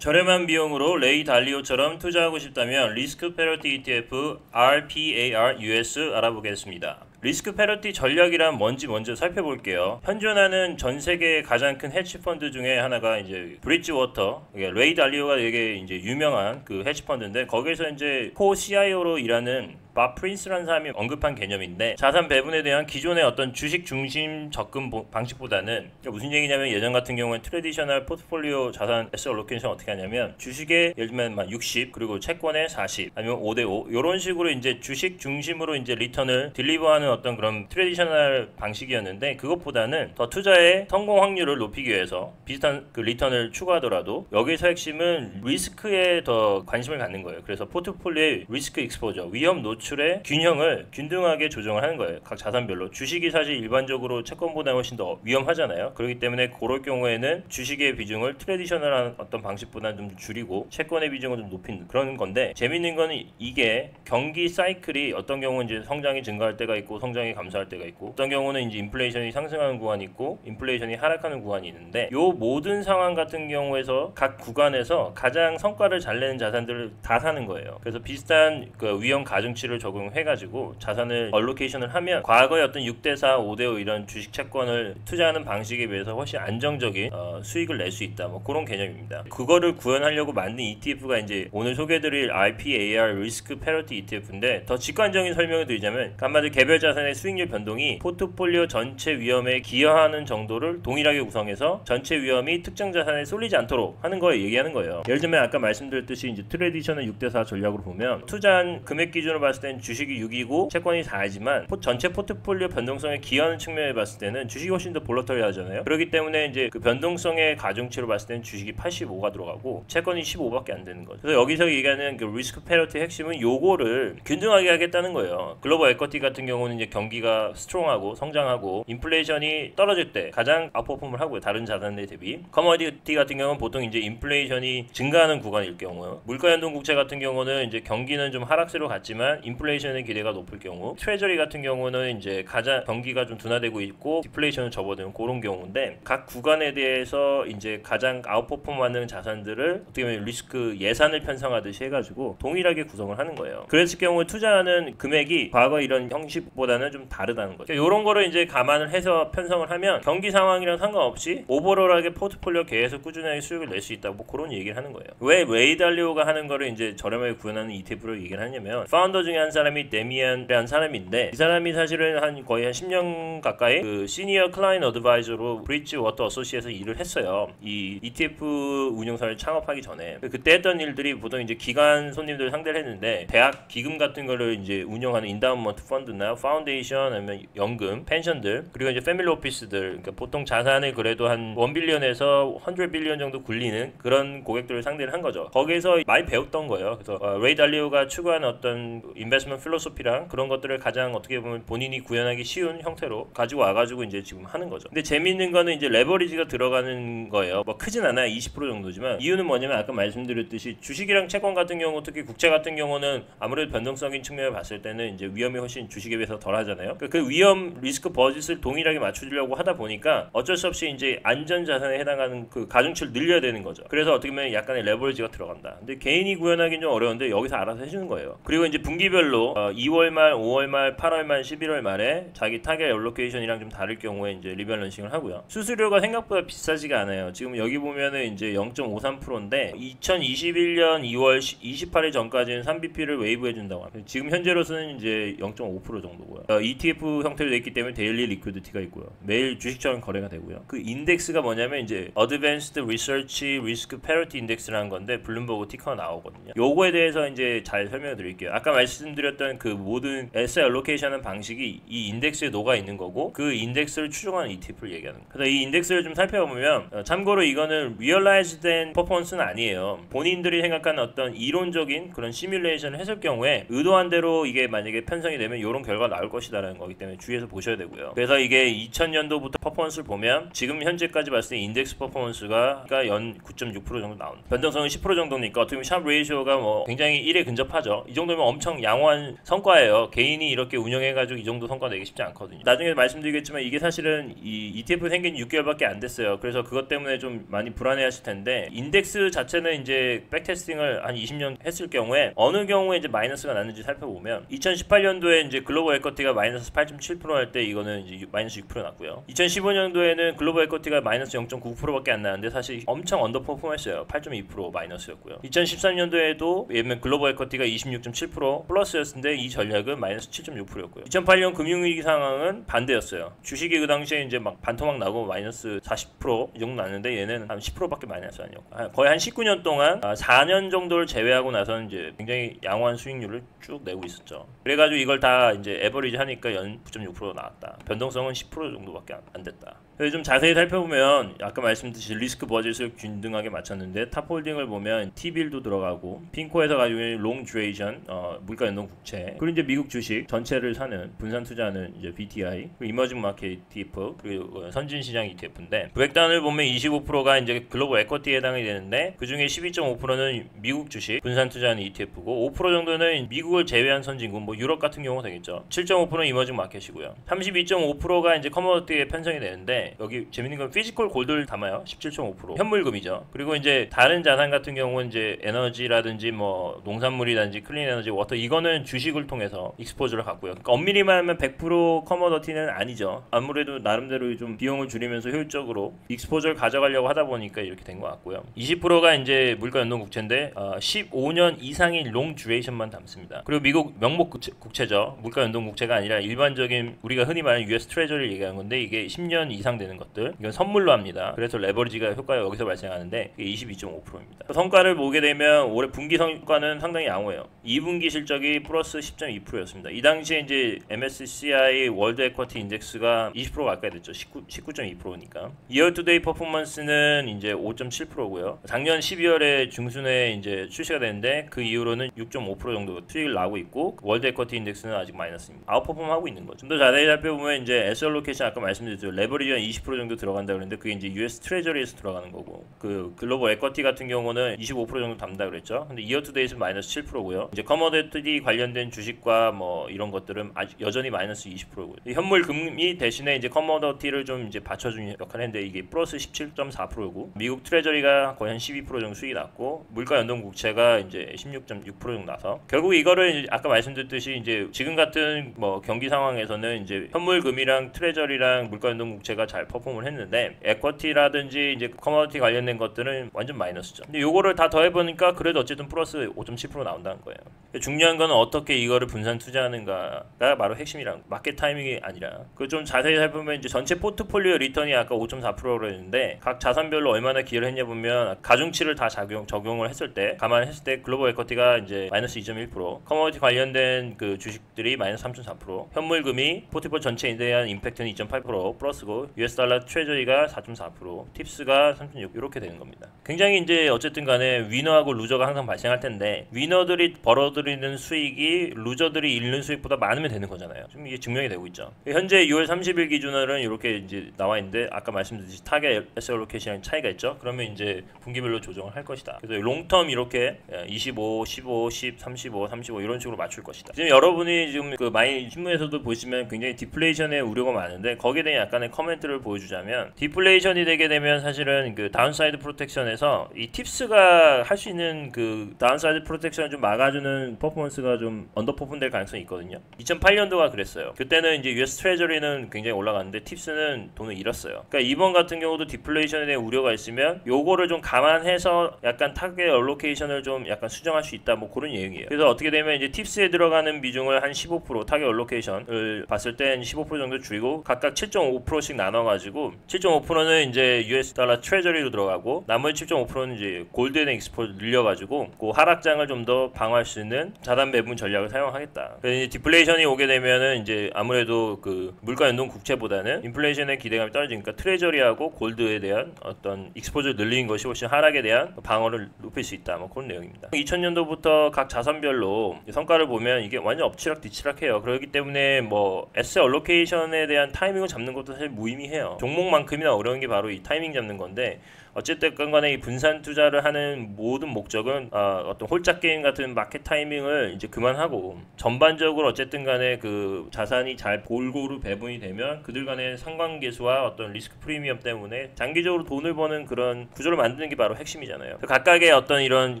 저렴한 비용으로 레이 달리오처럼 투자하고 싶다면 리스크 패러티 ETF RPAR-US 알아보겠습니다. 리스크 패러티 전략이란 뭔지 먼저 살펴볼게요. 현존하는 전 세계의 가장 큰 헤지펀드 중에 하나가 이제 브릿지워터, 레이 달리오가 되게 이제 유명한 그 헤지펀드인데 거기서 이제 코 CIO로 일하는 밥 프린스라는 사람이 언급한 개념인데 자산 배분에 대한 기존의 어떤 주식 중심 접근 방식보다는 무슨 얘기냐면 예전 같은 경우는 트래디셔널 포트폴리오 자산 에셋 알로케이션 어떻게 하냐면 주식에 예를 들면 막 60 그리고 채권에 40 아니면 5대5 이런 식으로 이제 주식 중심으로 이제 리턴을 딜리버하는 어떤 그런 트래디셔널 방식이었는데 그것보다는 더 투자의 성공 확률을 높이기 위해서 비슷한 그 리턴을 추구하더라도 여기서 핵심은 리스크에 더 관심을 갖는 거예요. 그래서 포트폴리오의 리스크 익스포저 위험 노출의 균형을 균등하게 조정을 하는 거예요. 각 자산별로. 주식이 사실 일반적으로 채권보다 훨씬 더 위험하잖아요. 그렇기 때문에 그럴 경우에는 주식의 비중을 트래디셔널한 어떤 방식보다는 좀 줄이고 채권의 비중을 좀 높인 그런 건데 재밌는 거는 이게 경기 사이클이 어떤 경우는 이제 성장이 증가할 때가 있고 성장이 감소할 때가 있고 어떤 경우는 이제 인플레이션이 상승하는 구간이 있고 인플레이션이 하락하는 구간이 있는데 요 모든 상황 같은 경우에서 각 구간에서 가장 성과를 잘 내는 자산들을 다 사는 거예요. 그래서 비슷한 그 위험 가중치를 적용해가지고 자산을 얼로케이션을 하면 과거의 어떤 6대4, 5대5 이런 주식 채권을 투자하는 방식에 비해서 훨씬 안정적인 수익을 낼 수 있다. 뭐 그런 개념입니다. 그거를 구현하려고 만든 ETF가 이제 오늘 소개해드릴 RPAR 리스크 패러티 ETF인데 더 직관적인 설명을 드리자면 한마디로 개별 자산의 수익률 변동이 포트폴리오 전체 위험에 기여하는 정도를 동일하게 구성해서 전체 위험이 특정 자산에 쏠리지 않도록 하는 걸 얘기하는 거예요. 예를 들면 아까 말씀드렸듯이 이제 트래디셔널 6대4 전략으로 보면 투자한 금액 기준으로 봤을 때는 주식이 6이고 채권이 4이지만 전체 포트폴리오 변동성에 기여하는 측면에 봤을 때는 주식이 훨씬 더 볼러터리하잖아요. 그렇기 때문에 이제 그 변동성의 가중치로 봤을 때는 주식이 85가 들어가고 채권이 15밖에 안 되는 거죠. 그래서 여기서 얘기하는 그 리스크 패러티 핵심은 요거를 균등하게 하겠다는 거예요. 글로벌 에쿼티 같은 경우는 이제 경기가 스트롱하고 성장하고 인플레이션이 떨어질 때 가장 아웃퍼폼을 하고요. 다른 자산에 대비. 커머디티 같은 경우는 보통 이제 인플레이션이 증가하는 구간일 경우, 물가 연동 국채 같은 경우는 이제 경기는 좀 하락세로 갔지만 인플레이션의 기대가 높을 경우, 트레저리 같은 경우는 이제 가장 경기가 좀 둔화되고 있고 디플레이션을 접어드는 그런 경우인데 각 구간에 대해서 이제 가장 아웃퍼폼하는 자산들을 어떻게 보면 리스크 예산을 편성하듯이 해가지고 동일하게 구성을 하는 거예요. 그랬을 경우 투자하는 금액이 과거 이런 형식보다는 좀 다르다는 거죠. 그러니까 이런 거를 이제 감안을 해서 편성을 하면 경기 상황이랑 상관없이 오버롤하게 포트폴리오 계속 꾸준하게 수익을 낼 수 있다. 뭐 그런 얘기를 하는 거예요. 왜 레이 달리오가 하는 거를 이제 저렴하게 구현하는 ETF로 얘기를 하냐면 파운더 중에 한 사람이 데미안이라는 사람인데 이 사람이 사실은 거의 한 10년 가까이 그 시니어 클라이언트 어드바이저로 브릿지워터 어소시에이트에서 일을 했어요. 이 ETF 운용사를 창업하기 전에 그때 했던 일들이 보통 이제 기관 손님들 상대를 했는데 대학 기금 같은 거를 이제 운영하는 인다운먼트 펀드나 파운데이션 아니면 연금, 펜션들 그리고 이제 패밀리 오피스들 그러니까 보통 자산을 그래도 한 1빌리언에서 100빌리언 정도 굴리는 그런 고객들을 상대를 한 거죠. 거기에서 많이 배웠던 거예요. 그래서 레이 달리오가 추구하는 어떤 인베스트먼트 필로소피랑 그런 것들을 가장 어떻게 보면 본인이 구현하기 쉬운 형태로 가지고 와가지고 이제 지금 하는 거죠. 근데 재밌는 거는 이제 레버리지가 들어가는 거예요. 뭐 크진 않아요. 20% 정도지만 이유는 뭐냐면 아까 말씀드렸듯이 주식이랑 채권 같은 경우 특히 국채 같은 경우는 아무래도 변동성인 측면을 봤을 때는 이제 위험이 훨씬 주식에 비해서 덜 하잖아요. 그 위험 리스크 버짓을 동일하게 맞추려고 하다 보니까 어쩔 수 없이 이제 안전 자산에 해당하는 그 가중치를 늘려야 되는 거죠. 그래서 어떻게 보면 약간의 레버리지가 들어간다. 근데 개인이 구현하기는 좀 어려운데 여기서 알아서 해주는 거예요. 그리고 이제 분기별로 2월 말, 5월 말, 8월 말, 11월 말에 자기 타겟 알로케이션이랑 좀 다를 경우에 이제 리밸런싱을 하고요. 수수료가 생각보다 비싸지가 않아요. 지금 여기 보면은 이제 0.53%인데 2021년 2월 28일 전까지는 3BP를 웨이브해 준다고 합니다. 지금 현재로서는 이제 0.5% 정도고요. ETF 형태로 되어 있기 때문에 데일리 리퀴디티가 있고요. 매일 주식처럼 거래가 되고요. 그 인덱스가 뭐냐면 이제 Advanced Research Risk Parity Index라는 건데 블룸버그 티커가 나오거든요. 요거에 대해서 이제 잘 설명을 드릴게요. 아까 말씀드렸던 그 모든 에셋 알로케이션하는 방식이 이 인덱스에 녹아 있는 거고 그 인덱스를 추종하는 ETF를 얘기하는 거예요. 그래서 이 인덱스를 좀 살펴보면 참고로 이거는 Realized Performance는 아니에요. 본인들이 생각하는 어떤 이론적인 그런 시뮬레이션을 했을 경우에 의도한 대로 이게 만약에 편성이 되면 이런 결과가 나올 것이다라는 거기 때문에 주의해서 보셔야 되고요. 그래서 이게 2000년도부터 퍼포먼스를 보면 지금 현재까지 봤을 때 인덱스 퍼포먼스가 연 9.6% 정도 나옵니다. 변동성은 10% 정도니까 어떻게 보면 샵 레이쇼가 뭐 굉장히 1에 근접하죠. 이 정도면 엄청 양호한 성과예요. 개인이 이렇게 운영해가지고 이 정도 성과 내기 쉽지 않거든요. 나중에 말씀드리겠지만 이게 사실은 이 ETF 생긴 6개월밖에 안 됐어요. 그래서 그것 때문에 좀 많이 불안해하실 텐데 인덱스 자체는 이제 백테스팅을 한 20년 했을 경우에 어느 경우에 이제 마이너스가 났는지 살펴보면 2018년도에 이제 글로벌 에쿼티가 마이너스 8.7% 할 때 이거는 이제 마이너스 6% 났고요. 2015년도에는 글로벌 에쿼티가 마이너스 0.9%밖에 안 나는데 사실 엄청 언더퍼폼했어요. 8.2% 마이너스였고요. 2013년도에도 예면 글로벌 에쿼티가 26.7% 플러스였는데 이 전략은 마이너스 7.6%였고요. 2008년 금융위기 상황은 반대였어요. 주식이 그 당시에 이제 막 반토막 나고 마이너스 40% 이 정도 났는데 얘는 한 10%밖에 마이너스 아니었고 거의 한 19년 동안 4년 정도를 제외하고 나서는 이제 굉장히 양호한 수익률을 쭉 내고 있었죠. 그래가지고 이걸 다 이제 에버리지 하니까 연 9.6% 나왔다. 변동성은 10% 정도밖에 안 됐다. 그래서 좀 자세히 살펴보면 아까 말씀드린 리스크 버젯을 균등하게 맞췄는데 탑홀딩을 보면 T빌도 들어가고 핑코에서 가지고 있는 롱 듀레이션 물가 연동 국채 그리고 이제 미국 주식 전체를 사는 분산 투자하는 이제 BTI 그리고 이머징 마켓 ETF 그리고 선진 시장 ETF인데 브렉다운을 보면 25%가 이제 글로벌 에쿼티에 해당이 되는데 그 중에 12.5%는 미국 주식 분산 투자하는 ETF고 5% 정도는 미국을 제외한 선진국 뭐 유럽 같은 경우가 되겠죠. 7.5%는 이머징 마켓이고요. 32.5%가 이제 커머디티에 편성이 되는데 여기 재밌는 건 피지컬 골드를 담아요. 17.5% 현물금이죠. 그리고 이제 다른 자산 같은 경우는 이제 에너지라든지 뭐 농산물이라든지 클린 에너지 워터 이거는 주식을 통해서 익스포즈를 갖고요. 그러니까 엄밀히 말하면 100% 커머디티는 아니죠. 아무래도 나름대로 좀 비용을 줄이면서 효율적으로 익스포즈를 가져가려고 하다 보니까 이렇게 된 것 같고요. 20%가 이제 물가 연동 국채인데 15년 이상의 롱 듀레이션만 담습니다. 그리고 미국 명목 국채죠. 물가 연동 국채가 아니라 일반적인 우리가 흔히 말하는 US 트레저리를 얘기하는 건데 이게 10년 이상 되는 것들 이건 선물로 합니다. 그래서 레버리지가 효과가 여기서 발생하는데 이게 22.5%입니다. 성과를 보게 되면 올해 분기 성과는 상당히 양호해요. 2분기 실적이 플러스 10.2%였습니다. 이 당시에 이제 MSCI 월드 에쿼티 인덱스가 20% 가까이 됐죠. 19.2%니까. 이어 투데이 퍼포먼스는 이제 5.7%고요. 작년 12월에 중순에 이제 출시가 됐는데 그 이후로는 6.5% 정도 수익을 나고 있고 월드 에쿼티 인덱스는 아직 마이너스입니다. 아웃퍼폼 하고 있는 거죠. 좀 더 자세히 살펴보면 이제 에셋 알로케이션 아까 말씀드렸죠. 레버리지 한 20% 정도 들어간다 그랬는데 그게 이제 US 트레저리에서 들어가는 거고 그 글로벌 에쿼티 같은 경우는 25% 정도 담다 그랬죠. 근데 이어 투 데이트는 마이너스 7%고요. 이제 커머디티 관련된 주식과 뭐 이런 것들은 아직 여전히 마이너스 20%고요. 현물 금리 대신에 이제 커머디티를 좀 이제 받쳐주는 역할을 했는데 이게 플러스 17.4%고 미국 트레저리가 거의 한 12% 정도 수익이 났고 물가 연동 국채가 이제 16.6% 정도 나서 결국 이거를 아까 말씀드렸듯이 이제 지금 같은 뭐 경기 상황에서는 이제 현물 금이랑 트레저리랑 물가 연동 국채가 잘 퍼폼을 했는데 에쿼티라든지 이제 커머디티 관련된 것들은 완전 마이너스죠. 근데 요거를 다 더해보니까 그래도 어쨌든 플러스 5.7% 나온다는 거예요. 중요한 거는 어떻게 이거를 분산 투자하는가가 바로 핵심이랑 마켓 타이밍이 아니라 그 좀 자세히 살펴보면 이제 전체 포트폴리오 리턴이 아까 5.4%로 했는데 각 자산별로 얼마나 기여를 했냐 보면 가중치를 다 적용을 했을 때 감안했을 때 글로벌 에쿼티가 이제 마이너스 2.1% 커머디티 관련된 그 주식들이 마이너스 3.4% 현물금이 포트폴리오 전체에 대한 임팩트는 2.8% 플러스고 US 달러 트레저리가 4.4% 팁스가 3.6 이렇게 되는 겁니다. 굉장히 이제 어쨌든 간에 위너하고 루저가 항상 발생할 텐데 위너들이 벌어들이는 수익이 루저들이 잃는 수익보다 많으면 되는 거잖아요. 지금 이게 증명이 되고 있죠. 현재 6월 30일 기준으로는 이렇게 이제 나와 있는데 아까 말씀드렸듯이 타겟 에셋 알로케이션이랑 차이가 있죠. 그러면 이제 분기별로 조정을 할 것이다. 그래서 롱텀 이렇게 25, 15, 10, 35, 35 이런 식으로 맞출 것이다. 지금 여러분이 지금 그 많이 신문에서도 보시면 굉장히 디플레이션의 우려가 많은데 거기에 대한 약간의 커멘트를 보여주자면 디플레이션이 되게 되면 사실은 그 다운사이드 프로텍션에서 이 팁스가 할 수 있는 그 다운사이드 프로텍션을 좀 막아주는 퍼포먼스가 좀 언더퍼폼 될 가능성이 있거든요. 2008년도가 그랬어요. 그때는 이제 US 트레저리는 굉장히 올라갔는데 팁스는 돈을 잃었어요. 그러니까 이번 같은 경우도 디플레이션에 대한 우려가 있으면 요거를 좀 감안해서 약간 타겟 얼로케이션을 좀 약간 수정할 수 있다 뭐 그런 얘기예요. 그래서 어떻게 되면 이제 팁스에 들어가는 비중을 한 15% 타겟 얼로케이션을 봤을 때 15% 정도 줄이고 각각 7.5%씩 나눠가지고 7.5%는 이제 US 달러 트레저리로 들어가고 나머지 7.5%는 이제 골드앤 익스포를 늘려가지고 그 하락장을 좀 더 방어할 수 있는 자산 배분 전략을 사용하겠다. 그래서 이제 디플레이션이 오게 되면은 이제 아무래도 그 물가 연동 국채보다는 인플레이션의 기대감이 떨어지니까 트레저리하고 골드에 대한 어떤 익스포즈를 늘리는 것이 훨씬 하락에 대한 방어를 높일 수 있다. 뭐 그런 내용입니다. 2000년도부터 각 자산별로 성과를 보면 이게 완전 엎치락 뒤치락해요. 그렇기 때문에 뭐 에셋 얼로케이션에 대한 타이밍을 잡는 것도 사실 무의미해요. 종목만큼이나 어려운 게 바로 이 타이밍 잡는 건데 어쨌든 간에 이 분산 투자를 하는 모든 목적은 어떤 홀짝 게임 같은 마켓 타이밍을 이제 그만하고 전반적으로 어쨌든 간에 그 자산이 잘 골고루 배분이 되면 그들 간의 상관계수와 어떤 리스크 프리미엄 때문에 장기적으로 돈을 버는 그런 구조를 만드는 게 바로 핵심이잖아요. 각각의 어떤 이런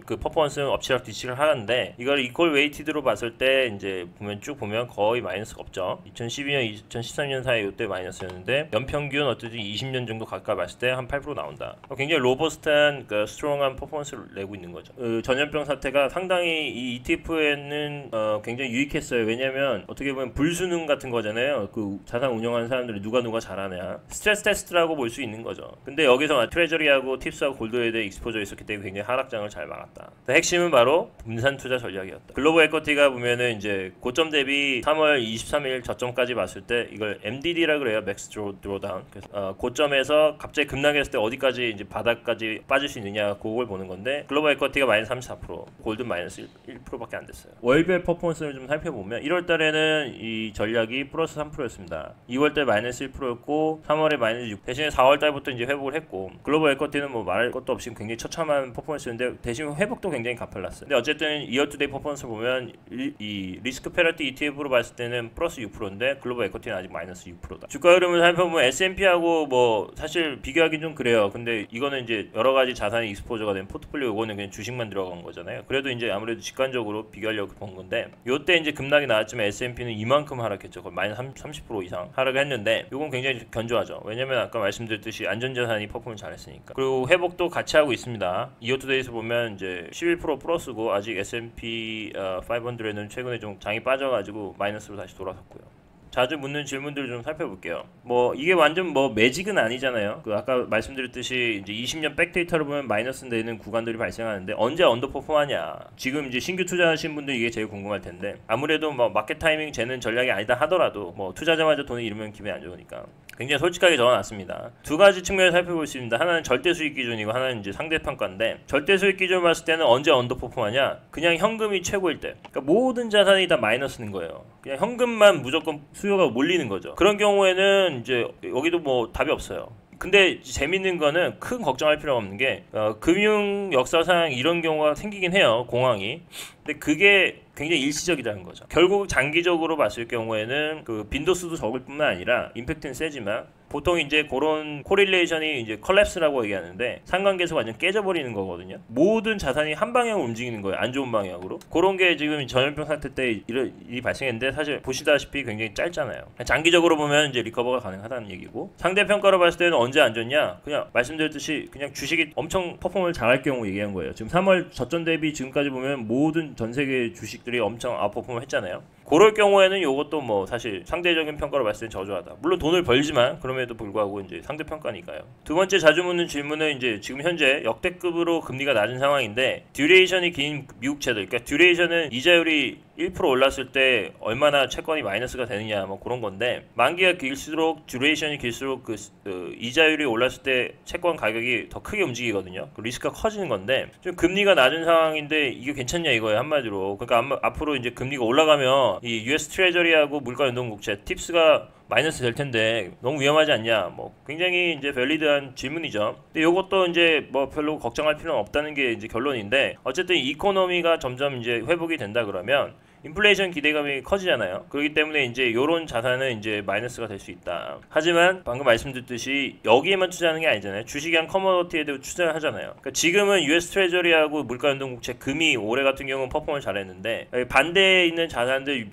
그 퍼포먼스는 엎치락뒤치락 하는데 이걸 이퀄 웨이티드로 봤을 때 이제 쭉 보면 거의 마이너스가 없죠. 2012년, 2013년 사이 이때 마이너스였는데 연평균 어쨌든 20년 정도 가까이 봤을 때 한 8% 나온다. 굉장히 로버스트한 스트롱한 퍼포먼스를 내고 있는 거죠. 전염병 사태가 상당히 이 ETF에는 굉장히 유익했어요. 왜냐하면 어떻게 보면 불수능 같은 거잖아요. 그 자산 운영하는 사람들이 누가 잘하냐 스트레스 테스트라고 볼 수 있는 거죠. 근데 여기서 트레저리하고 팁스하고 골드에 대해 익스포저 있었기 때문에 굉장히 하락장을 잘 막았다. 핵심은 바로 분산 투자 전략이었다. 글로벌 에쿼티가 보면은 이제 고점 대비 3월 23일 저점까지 봤을 때 이걸 MDD라 그래요. 맥스 드로다운. 고점에서 갑자기 급락했을 때 어디까지 이제 바닥까지 빠질 수 있느냐 그걸 보는 건데 글로벌 에쿼티가 마이너스 34%, 골든 마이너스 1%밖에 안 됐어요. 월별 퍼포먼스를 좀 살펴보면 1월 달에는 이 전략이 플러스 3%였습니다. 2월 달 마이너스 1%였고 3월에 마이너스 6%. 대신에 4월 달부터 이제 회복을 했고 글로벌 에쿼티는 뭐 말할 것도 없이 굉장히 처참한 퍼포먼스였는데 대신 회복도 굉장히 가팔랐어요. 근데 어쨌든 이어 투데이 퍼포먼스 보면 이 리스크 페널티 ETF로 봤을 때는 플러스 6%인데 글로벌 에쿼티는 아직 마이너스 6%다. 주가 흐름을 살펴보면 S&P하고 뭐 사실 비교하기 좀 그래요. 근데 이거는 이제 여러 가지 자산이 익스포저가 된 포트폴리오, 이거는 그냥 주식만 들어간 거잖아요. 그래도 이제 아무래도 직관적으로 비교하려고 본 건데 요때 이제 급락이 나왔지만 S&P는 이만큼 하락했죠. 거의 마이너스 30% 이상 하락을 했는데 요건 굉장히 견조하죠. 왜냐면 아까 말씀드렸듯이 안전자산이 퍼포먼 잘했으니까. 그리고 회복도 같이 하고 있습니다. 이어투데이에서 보면 이제 11% 플러스고 아직 S&P 500는 최근에 좀 장이 빠져가지고 마이너스로 다시 돌아섰고요. 자주 묻는 질문들을 좀 살펴볼게요. 뭐 이게 완전 뭐 매직은 아니잖아요. 그 아까 말씀드렸듯이 이제 20년 백데이터를 보면 마이너스 되는 구간들이 발생하는데 언제 언더퍼폼하냐. 지금 이제 신규 투자하신 분들 이게 제일 궁금할 텐데 아무래도 뭐 마켓 타이밍 재는 전략이 아니다 하더라도 뭐 투자자마저 돈을 잃으면 기분이 안 좋으니까 굉장히 솔직하게 적어놨습니다. 두 가지 측면을 살펴볼 수 있습니다. 하나는 절대 수익 기준이고 하나는 이제 상대 평가인데 절대 수익 기준을 봤을 때는 언제 언더퍼폼하냐. 그냥 현금이 최고일 때. 그러니까 모든 자산이 다 마이너스는 거예요. 그냥 현금만 무조건 수요가 몰리는 거죠. 그런 경우에는 이제 여기도 뭐 답이 없어요. 근데 재밌는 거는 큰 걱정할 필요가 없는 게 금융 역사상 이런 경우가 생기긴 해요. 공황이. 근데 그게 굉장히 일시적이라는 거죠. 결국 장기적으로 봤을 경우에는 그 빈도수도 적을 뿐만 아니라 임팩트는 세지만 보통 이제 그런 코릴레이션이 이제 컬랩스라고 얘기하는데 상관계수가 완전 깨져버리는 거거든요. 모든 자산이 한 방향으로 움직이는 거예요. 안 좋은 방향으로. 그런 게 지금 전염병 사태 때 이런 일이 발생했는데 사실 보시다시피 굉장히 짧잖아요. 장기적으로 보면 이제 리커버가 가능하다는 얘기고 상대 평가로 봤을 때는 언제 안 좋냐? 그냥 말씀드렸듯이 그냥 주식이 엄청 퍼포먼을 잘할 경우 얘기한 거예요. 지금 3월 저점 대비 지금까지 보면 모든 전 세계 주식들이 엄청 아웃퍼폼을 했잖아요. 그럴 경우에는 이것도 뭐 사실 상대적인 평가로 봤을 땐 저조하다. 물론 돈을 벌지만 그럼에도 불구하고 이제 상대 평가니까요. 두 번째 자주 묻는 질문은 이제 지금 현재 역대급으로 금리가 낮은 상황인데 듀레이션이 긴 미국 채들, 그러니까 듀레이션은 이자율이 1% 올랐을 때 얼마나 채권이 마이너스가 되느냐 뭐 그런 건데 만기가 길수록 듀레이션이 길수록 그 이자율이 올랐을 때 채권 가격이 더 크게 움직이거든요. 그 리스크가 커지는 건데 좀 금리가 낮은 상황인데 이게 괜찮냐 이거예요 한마디로. 그러니까 앞으로 이제 금리가 올라가면 이 US 트레저리하고 물가연동국채 팁스가 마이너스 될 텐데 너무 위험하지 않냐. 뭐 굉장히 이제 밸리드한 질문이죠. 근데 이것도 이제 뭐 별로 걱정할 필요는 없다는 게 이제 결론인데 어쨌든 이코노미가 점점 이제 회복이 된다 그러면 인플레이션 기대감이 커지잖아요. 그렇기 때문에 이제 이런 자산은 이제 마이너스가 될 수 있다. 하지만 방금 말씀드렸듯이 여기에만 투자하는 게 아니잖아요. 주식이랑 커머디티에도 투자를 하잖아요. 그러니까 지금은 US 트레저리하고 물가연동국채 금이 올해 같은 경우는 퍼포먼스 잘했는데 반대에 있는 자산들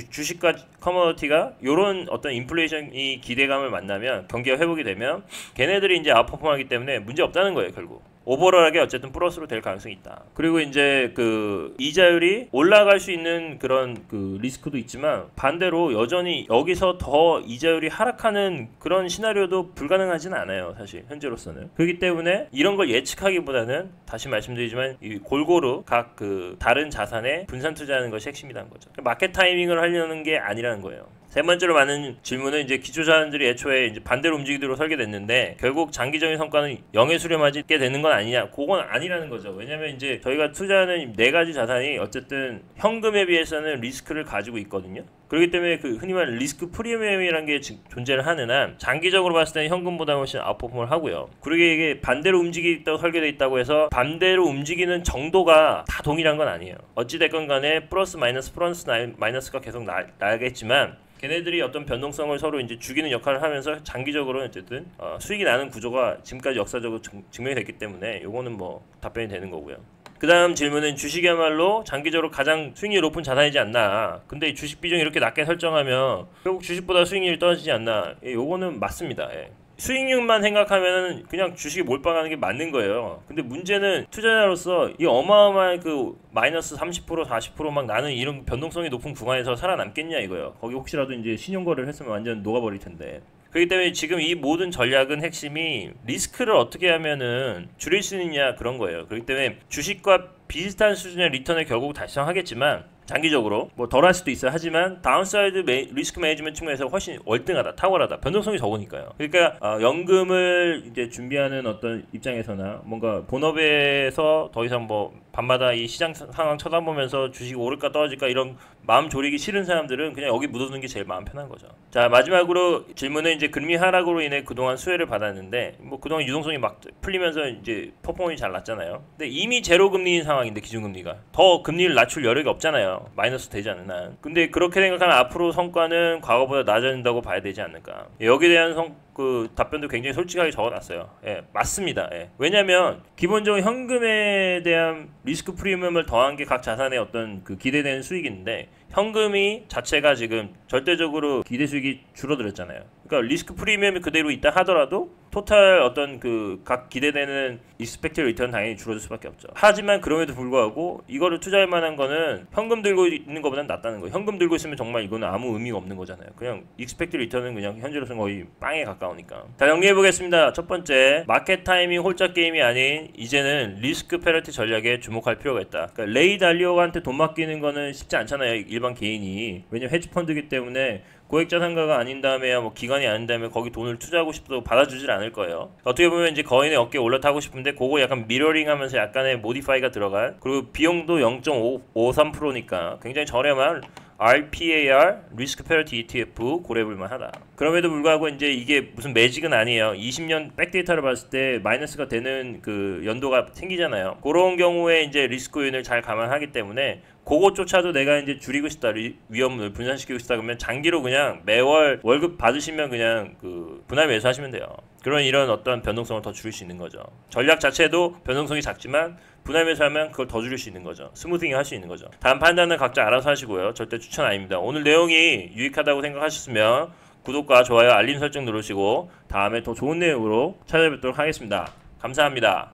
주식과 커머디티가 이런 어떤 인플레이션이 기대감을 만나면 경기가 회복이 되면 걔네들이 이제 아웃퍼폼하기 때문에 문제 없다는 거예요 결국. 오버럴하게 어쨌든 플러스로 될 가능성이 있다. 그리고 이제 그 이자율이 올라갈 수 있는 그런 그 리스크도 있지만 반대로 여전히 여기서 더 이자율이 하락하는 그런 시나리오도 불가능하진 않아요. 사실 현재로서는. 그렇기 때문에 이런 걸 예측하기보다는 다시 말씀드리지만 이 골고루 각 그 다른 자산에 분산 투자하는 것이 핵심이라는 거죠. 마켓 타이밍을 하려는 게 아니라는 거예요. 세 번째로 많은 질문은 이제 기초자산들이 애초에 이제 반대로 움직이도록 설계됐는데 결국 장기적인 성과는 0에 수렴하게 되는 건 아니냐? 그건 아니라는 거죠. 왜냐면 이제 저희가 투자하는 네 가지 자산이 어쨌든 현금에 비해서는 리스크를 가지고 있거든요. 그렇기 때문에 그 흔히 말하는 리스크 프리미엄이라는 게 존재를 하는 한 장기적으로 봤을 때는 현금보다 훨씬 아웃퍼폼을 하고요. 그리고 이게 반대로 움직이다고 설계되어 있다고 해서 반대로 움직이는 정도가 다 동일한 건 아니에요. 어찌됐건 간에 플러스 마이너스가 계속 나겠지만 걔네들이 어떤 변동성을 서로 이제 죽이는 역할을 하면서 장기적으로 어쨌든 수익이 나는 구조가 지금까지 역사적으로 증명이 됐기 때문에 요거는 뭐 답변이 되는 거고요. 그 다음 질문은 주식이야말로 장기적으로 가장 수익률이 높은 자산이지 않나. 근데 이 주식 비중이 이렇게 낮게 설정하면 결국 주식보다 수익률이 떨어지지 않나. 요거는 맞습니다. 수익률만 생각하면 그냥 주식에 몰빵하는 게 맞는 거예요. 근데 문제는 투자자로서 이 어마어마한 그 마이너스 30% 40% 나는 이런 변동성이 높은 구간에서 살아남겠냐 이거예요. 거기 혹시라도 이제 신용거래를 했으면 완전 녹아버릴 텐데. 그렇기 때문에 지금 이 모든 전략은 핵심이 리스크를 어떻게 하면은 줄일 수 있느냐 그런 거예요. 그렇기 때문에 주식과 비슷한 수준의 리턴을 결국 달성하겠지만 장기적으로 뭐 덜할 수도 있어요. 하지만 다운사이드 리스크 매니지먼트 측면에서 훨씬 월등하다, 탁월하다. 변동성이 적으니까요. 그러니까 연금을 이제 준비하는 어떤 입장에서나 뭔가 본업에서 더 이상 뭐 밤마다 이 시장 상황 쳐다보면서 주식이 오를까 떨어질까 이런 마음 졸이기 싫은 사람들은 그냥 여기 묻어두는 게 제일 마음 편한 거죠. 자, 마지막으로 질문은 이제 금리 하락으로 인해 그동안 수혜를 받았는데 뭐 그동안 유동성이 막 풀리면서 이제 퍼포먼이 잘 났잖아요. 근데 이미 제로 금리인 상황인데 기준금리가 더 금리를 낮출 여력이 없잖아요. 마이너스 되지 않는 한. 근데 그렇게 생각하면 앞으로 성과는 과거보다 낮아진다고 봐야 되지 않을까. 여기에 대한 그 답변도 굉장히 솔직하게 적어놨어요. 맞습니다. 왜냐하면 기본적으로 현금에 대한 리스크 프리미엄을 더한 게 각 자산의 어떤 그 기대되는 수익인데 현금이 자체가 지금 절대적으로 기대 수익이 줄어들었잖아요. 그러니까 리스크 프리미엄이 그대로 있다 하더라도 토탈 어떤 그 각 기대되는 익스펙티드 리턴 당연히 줄어들 수밖에 없죠. 하지만 그럼에도 불구하고 이거를 투자할 만한 거는 현금 들고 있는 것보다는 낫다는 거예요. 현금 들고 있으면 정말 이거는 아무 의미가 없는 거잖아요. 그냥 익스펙티드 리턴은 그냥 현재로서는 거의 빵에 가까우니까. 자, 정리해 보겠습니다. 첫 번째, 마켓 타이밍 홀짝 게임이 아닌 이제는 리스크 페널티 전략에 주목할 필요가 있다. 그러니까 레이 달리오한테 돈 맡기는 거는 쉽지 않잖아요. 일반 개인이. 왜냐면 헤지 펀드이기 때문에 고액자산가가 아닌 다음에야 뭐 기관이 아닌 다음에 거기 돈을 투자하고 싶어도 받아주질 않을 거예요. 어떻게 보면 이제 거인의 어깨에 올라타고 싶은데 그거 약간 미러링하면서 약간의 모디파이가 들어간, 그리고 비용도 0.53%니까 굉장히 저렴한 RPAR 리스크 페널티 ETF 고려해볼만 하다. 그럼에도 불구하고 이제 이게 무슨 매직은 아니에요. 20년 백데이터를 봤을 때 마이너스가 되는 그 연도가 생기잖아요. 그런 경우에 이제 리스크 요인을 잘 감안하기 때문에 그것조차도 내가 이제 줄이고 싶다, 위험을 분산시키고 싶다 그러면 장기로 그냥 매월 월급 받으시면 그냥 그 분할 매수하시면 돼요. 그런 이런 어떤 변동성을 더 줄일 수 있는 거죠. 전략 자체도 변동성이 작지만 분할 매수하면 그걸 더 줄일 수 있는 거죠. 스무싱 할 수 있는 거죠. 다음 판단은 각자 알아서 하시고요. 절대 추천 아닙니다. 오늘 내용이 유익하다고 생각하셨으면 구독과 좋아요, 알림 설정 누르시고 다음에 더 좋은 내용으로 찾아뵙도록 하겠습니다. 감사합니다.